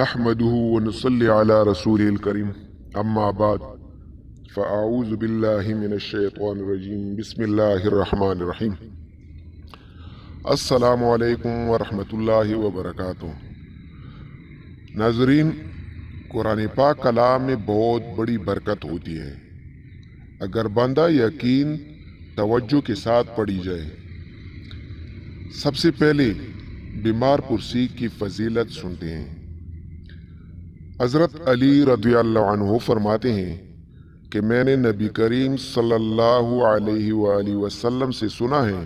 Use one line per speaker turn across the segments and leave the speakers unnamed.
نحمده ونصلي على رسوله الكريم اما بعد فاعوذ باللہ من الشیطان الرجیم بسم اللہ الرحمن الرحیم۔ السلام علیکم ورحمۃ اللہ وبرکاتہ۔ ناظرین، قرآن پاک کلام میں بہت بڑی برکت ہوتی ہے اگر بندہ یقین توجہ کے ساتھ پڑھی جائے۔ سب سے پہلے بیمار پرسی کی فضیلت سنتے ہیں۔ حضرت علی رضی اللہ عنہ فرماتے ہیں کہ میں نے نبی کریم صلی اللہ علیہ وآلہ وسلم سے سنا ہے،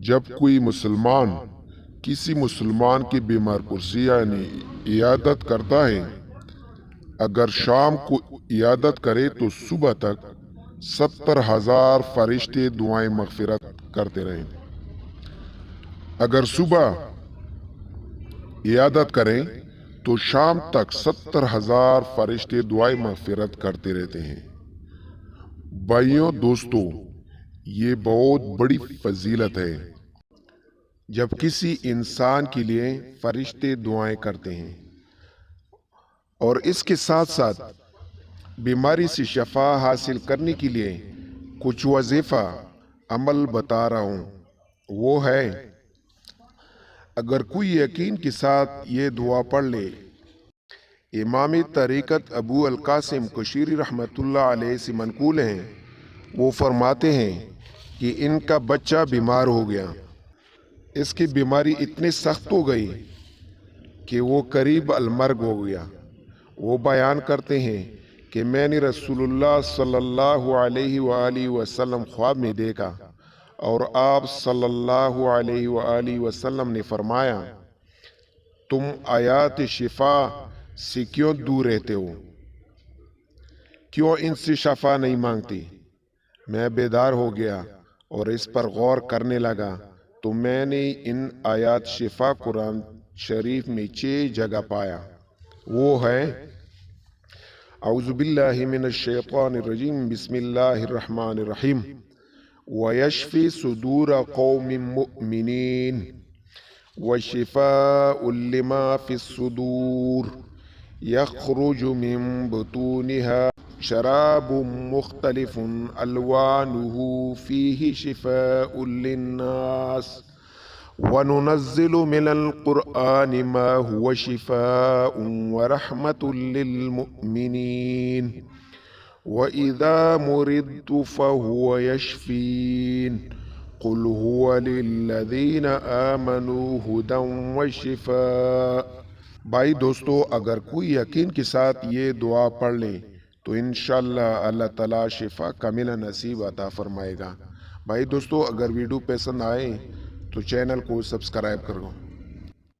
جب کوئی مسلمان کسی مسلمان کی بیمار پرسی یعنی عیادت کرتا ہے، اگر شام کو عیادت کرے تو صبح تک 70,000 فرشتے دعائیں مغفرت کرتے رہیں۔ اگر صبح عیادت کریں تو شام تک 70,000 فرشتے دعائیں مغفرت کرتے رہتے ہیں۔ بھائیوں دوستو، یہ بہت بڑی فضیلت ہے جب کسی انسان کے لیے فرشتے دعائیں کرتے ہیں، اور اس کے ساتھ ساتھ بیماری سے شفا حاصل کرنے کے لیے کچھ وظیفہ عمل بتا رہا ہوں۔ وہ ہے، اگر کوئی یقین کے ساتھ یہ دعا پڑھ لے۔ امام طریقت ابو القاسم کشیری رحمۃ اللہ علیہ سے منقول ہیں، وہ فرماتے ہیں کہ ان کا بچہ بیمار ہو گیا، اس کی بیماری اتنی سخت ہو گئی کہ وہ قریب المرگ ہو گیا۔ وہ بیان کرتے ہیں کہ میں نے رسول اللہ صلی اللہ علیہ وآلہ وسلم خواب میں دیکھا، اور آپ صلی اللہ علیہ وآلہ وسلم نے فرمایا، تم آیات شفا سے کیوں دور رہتے ہو؟ کیوں ان سے شفا نہیں مانگتے؟ میں بیدار ہو گیا اور اس پر غور کرنے لگا تو میں نے ان آیات شفا قرآن شریف میں 6 جگہ پایا۔ وہ ہے، اعوذ باللہ من الشیطان الرجیم بسم اللہ الرحمن الرحیم، وَيَشْفِي صُدُورَ قَوْمٍ مُؤْمِنِينَ وَشِفَاءٌ لِمَا فِي الصُّدُورِ يَخْرُجُ مِن بُطُونِهَا شَرَابٌ مُخْتَلِفٌ أَلْوَانُهُ فِيهِ شِفَاءٌ لِلنَّاسِ وَنُنَزِّلُ مِنَ الْقُرْآنِ مَا هُوَ شِفَاءٌ وَرَحْمَةٌ لِلْمُؤْمِنِينَ وَإِذَا مُرِضْتُ فَهُوَ يَشْفِينِ قُلْ هُوَ لِلَّذِينَ آمَنُوا هُدًى وَشِفَاءٌ۔ بھائی دوستو، اگر کوئی یقین کے ساتھ یہ دعا پڑھ لے تو انشاءاللہ اللہ تعالیٰ شفا کاملہ نصیب عطا فرمائے گا۔ بھائی دوستو، اگر ویڈیو پسند آئے تو چینل کو سبسکرائب کرو۔